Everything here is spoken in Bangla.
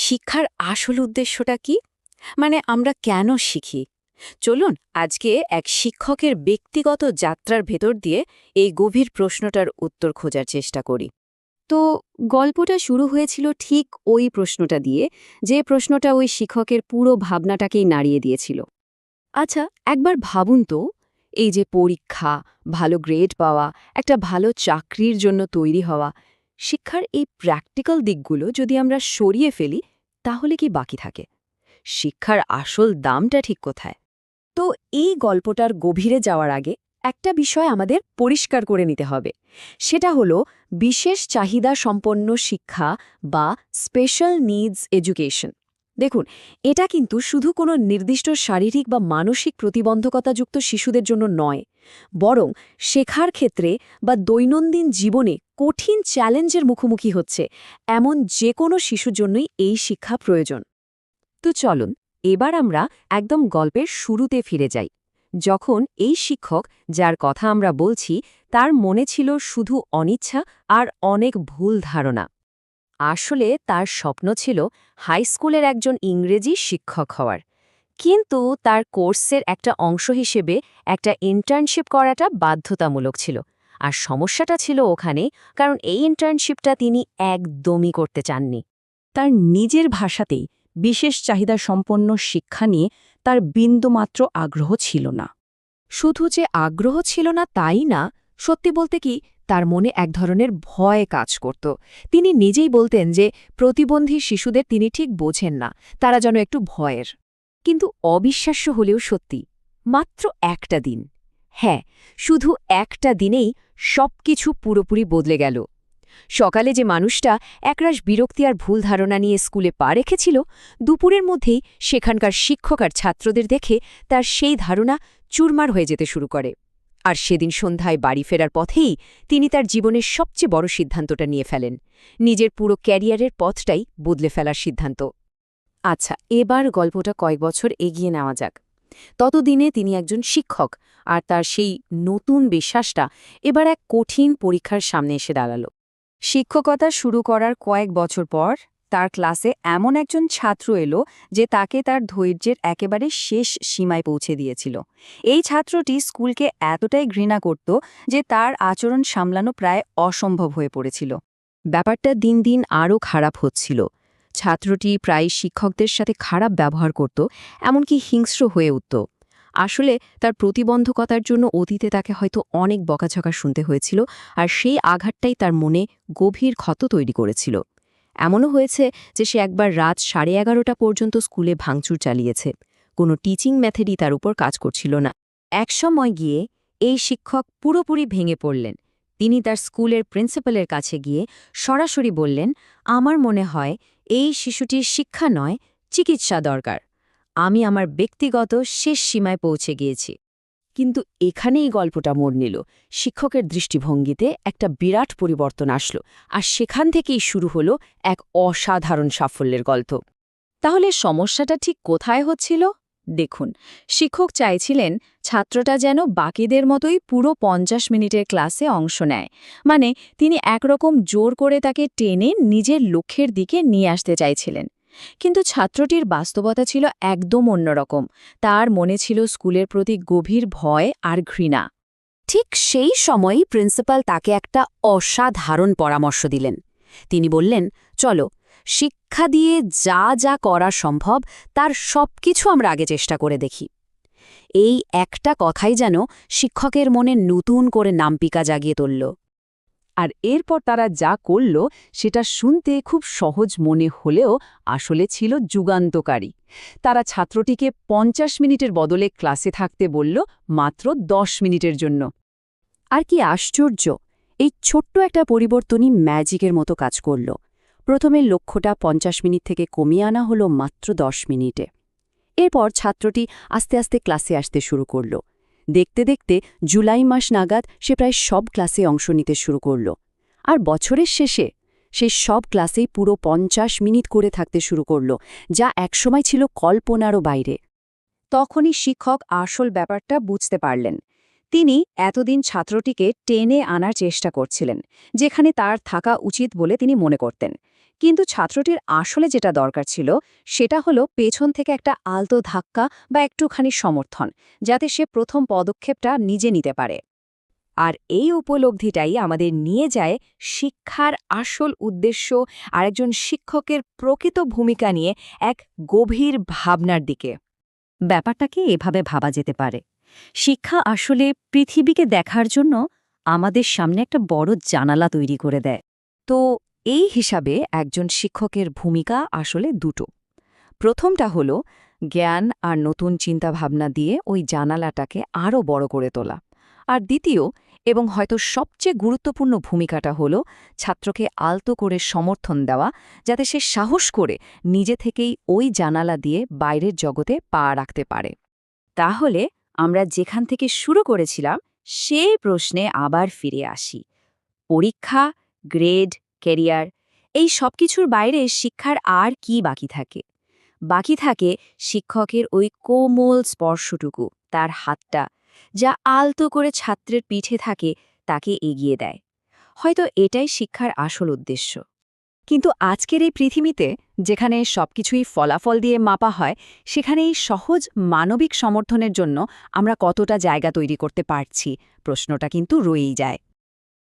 শিক্ষার আসল উদ্দেশ্যটা কি? মানে আমরা কেন শিখি? চলুন আজকে এক শিক্ষকের ব্যক্তিগত যাত্রার ভেতর দিয়ে এই গভীর প্রশ্নটার উত্তর খোঁজার চেষ্টা করি। তো গল্পটা শুরু হয়েছিল ঠিক ওই প্রশ্নটা দিয়ে, যে প্রশ্নটা ওই শিক্ষকের পুরো ভাবনাটাকেই নাড়িয়ে দিয়েছিল। আচ্ছা, একবার ভাবুন তো, এই যে পরীক্ষা, ভালো গ্রেড পাওয়া, একটা ভালো চাকরির জন্য তৈরি হওয়া, শিক্ষার এই প্র্যাকটিক্যাল দিকগুলো যদি আমরা সরিয়ে ফেলি, তাহলে কি বাকি থাকে? শিক্ষার আসল দামটা ঠিক কোথায়? তো এই গল্পটার গভীরে যাওয়ার আগে একটা বিষয় আমাদের পরিষ্কার করে নিতে হবে। সেটা হলো বিশেষ চাহিদা সম্পন্ন শিক্ষা বা স্পেশাল নিডস এডুকেশন। দেখুন, এটা কিন্তু শুধু কোনো নির্দিষ্ট শারীরিক বা মানসিক প্রতিবন্ধকতাযুক্ত শিশুদের জন্য নয়, বরং শেখার ক্ষেত্রে বা দৈনন্দিন জীবনে কঠিন চ্যালেঞ্জের মুখোমুখি হচ্ছে এমন যে কোনো শিশুর জন্যই এই শিক্ষা প্রয়োজন। তো চলুন এবার আমরা একদম গল্পের শুরুতে ফিরে যাই, যখন এই শিক্ষক, যার কথা আমরা বলছি, তার মনে ছিল শুধু অনিচ্ছা আর অনেক ভুল ধারণা। আসলে তার স্বপ্ন ছিল হাই স্কুলের একজন ইংরেজি শিক্ষক হওয়ার, কিন্তু তার কোর্সের একটা অংশ হিসেবে একটা ইন্টার্নশিপ করাটা বাধ্যতামূলক ছিল। আর সমস্যাটা ছিল ওখানে, কারণ এই ইন্টার্নশিপটা তিনি একদমই করতে চাননি। তার নিজের ভাষাতেই বিশেষ চাহিদা সম্পন্ন শিক্ষা নিয়ে তার বিন্দুমাত্র আগ্রহ ছিল না। শুধু যে আগ্রহ ছিল না তাই না, সত্যি বলতে কি, তার মনে এক ধরনের ভয় কাজ করত। তিনি নিজেই বলতেন যে প্রতিবন্ধী শিশুদের তিনি ঠিক বোঝেন না, তারা যেন একটু ভয়ের। কিন্তু অবিশ্বাস্য হলেও সত্যি, মাত্র একটা দিন, হ্যাঁ, শুধু একটা দিনেই সবকিছু পুরোপুরি বদলে গেল। সকালে যে মানুষটা একরাশ বিরক্তি আর ভুল ধারণা নিয়ে স্কুলে পা রেখেছিল, দুপুরের মধ্যেই সেখানকার শিক্ষক আর ছাত্রদের দেখে তার সেই ধারণা চুরমার হয়ে যেতে শুরু করে। আর সেদিন সন্ধ্যায় বাড়ি ফেরার পথেই তিনি তার জীবনের সবচেয়ে বড় সিদ্ধান্তটা নিয়ে ফেলেন, নিজের পুরো ক্যারিয়ারের পথটাই বদলে ফেলার সিদ্ধান্ত। আচ্ছা, এবার গল্পটা কয়েক বছর এগিয়ে নেওয়া যাক। ততদিনে তিনি একজন শিক্ষক, আর তার সেই নতুন বিশ্বাসটা এবার এক কঠিন পরীক্ষার সামনে এসে দাঁড়াল। শিক্ষকতা শুরু করার কয়েক বছর পর তার ক্লাসে এমন একজন ছাত্র এলো যে তাকে তার ধৈর্যের একেবারে শেষ সীমায় পৌঁছে দিয়েছিল। এই ছাত্রটি স্কুলকে এতটাই ঘৃণা করত যে তার আচরণ সামলানো প্রায় অসম্ভব হয়ে পড়েছিল। ব্যাপারটা দিন দিন আরও খারাপ হচ্ছিল। ছাত্রটি প্রায় শিক্ষকদের সাথে খারাপ ব্যবহার করত, এমনকি হিংস্র হয়ে উঠত। আসলে তার প্রতিবন্ধকতার জন্য অতীতে তাকে হয়তো অনেক বকাঝকা শুনতে হয়েছিল, আর সেই আঘাতটাই তার মনে গভীর ক্ষত তৈরি করেছিল। এমনও হয়েছে যে সে একবার রাত 11:30 পর্যন্ত স্কুলে ভাঙচুর চালিয়েছে। কোনো টিচিং মেথডই তার উপর কাজ করছিল না। একসময় গিয়ে এই শিক্ষক পুরোপুরি ভেঙে পড়লেন। তিনি তার স্কুলের প্রিন্সিপালের কাছে গিয়ে সরাসরি বললেন, আমার মনে হয় এই শিশুটির শিক্ষা নয়, চিকিৎসা দরকার। আমি আমার ব্যক্তিগত শেষ সীমায় পৌঁছে গিয়েছি। কিন্তু এখানেই গল্পটা মোড় নিল। শিক্ষকের দৃষ্টিভঙ্গিতে একটা বিরাট পরিবর্তন আসলো, আর সেখান থেকেই শুরু হলো এক অসাধারণ সাফল্যের গল্প। তাহলে সমস্যাটা ঠিক কোথায় হচ্ছিল? দেখুন, শিক্ষক চাইছিলেন ছাত্রটা যেন বাকিদের মতোই পুরো 50 মিনিটের ক্লাসে অংশ নেয়। মানে তিনি একরকম জোর করে তাকে টেনে নিজের লক্ষ্যের দিকে নিয়ে আসতে চাইছিলেন। কিন্তু ছাত্রটির বাস্তবতা ছিল একদম অন্যরকম। তার মনে ছিল স্কুলের প্রতি গভীর ভয় আর ঘৃণা। ঠিক সেই সময়ই প্রিন্সিপাল তাকে একটা অসাধারণ পরামর্শ দিলেন। তিনি বললেন, চলো, শিক্ষা দিয়ে যা যা করা সম্ভব তার সবকিছু আমরা আগে চেষ্টা করে দেখি। এই একটা কথাই যেন শিক্ষকের মনে নতুন করে নাম্পিকা জাগিয়ে তুলল। আর এরপর তারা যা করল সেটা শুনতে খুব সহজ মনে হলেও আসলে ছিল যুগান্তকারী। তারা ছাত্রটিকে 50 মিনিটের বদলে ক্লাসে থাকতে বলল মাত্র 10 মিনিটের জন্য। আর কি আশ্চর্য, এই ছোট্ট একটা পরিবর্তনই ম্যাজিকের মতো কাজ করল। প্রথমে লক্ষ্যটা 50 মিনিট থেকে কমিয়ে আনা হলো মাত্র 10 মিনিটে। এরপর ছাত্রটি আস্তে আস্তে ক্লাসে আসতে শুরু করল। দেখতে দেখতে জুলাই মাস নাগাদ সে প্রায় সব ক্লাসে অংশ নিতে শুরু করল। আর বছরের শেষে সে সব ক্লাসেই পুরো 50 মিনিট করে থাকতে শুরু করল, যা একসময় ছিল কল্পনারও বাইরে। তখনই শিক্ষক আসল ব্যাপারটা বুঝতে পারলেন। তিনি এতদিন ছাত্রটিকে টেনে আনার চেষ্টা করছিলেন, যেখানে তার থাকা উচিত বলে তিনি মনে করতেন। কিন্তু ছাত্রটির আসলে যেটা দরকার ছিল সেটা হলো পেছন থেকে একটা আলতো ধাক্কা বা একটুখানি সমর্থন, যাতে সে প্রথম পদক্ষেপটা নিজে নিতে পারে। আর এই উপলব্ধিটাই আমাদের নিয়ে যায় শিক্ষার আসল উদ্দেশ্য আর একজন শিক্ষকের প্রকৃত ভূমিকা নিয়ে এক গভীর ভাবনার দিকে। ব্যাপারটাকে এভাবে ভাবা যেতে পারে, শিক্ষা আসলে পৃথিবীকে দেখার জন্য আমাদের সামনে একটা বড় জানালা তৈরি করে দেয়। তো এই হিসাবে একজন শিক্ষকের ভূমিকা আসলে দুটো। প্রথমটা হলো জ্ঞান আর নতুন চিন্তাভাবনা দিয়ে ওই জানালাটাকে আরও বড় করে তোলা। আর দ্বিতীয় এবং হয়তো সবচেয়ে গুরুত্বপূর্ণ ভূমিকাটা হলো ছাত্রকে আলতো করে সমর্থন দেওয়া, যাতে সে সাহস করে নিজে থেকেই ওই জানালা দিয়ে বাইরের জগতে পা রাখতে পারে। তাহলে আমরা যেখান থেকে শুরু করেছিলাম সেই প্রশ্নে আবার ফিরে আসি। পরীক্ষা, গ্রেড, ক্যারিয়ার, এই সব কিছুর বাইরে শিক্ষার আর কি বাকি থাকে? বাকি থাকে শিক্ষকের ওই কোমল স্পর্শটুকু, তার হাতটা, যা আলতো করে ছাত্রের পিঠে থাকে, তাকে এগিয়ে দেয়। হয়তো এটাই শিক্ষার আসল উদ্দেশ্য। কিন্তু আজকের এই পৃথিবীতে, যেখানে সবকিছুই ফলাফল দিয়ে মাপা হয়, সেখানে এই সহজ মানবিক সমর্থনের জন্য আমরা কতটা জায়গা তৈরি করতে পারছি, প্রশ্নটা কিন্তু রয়েই যায়।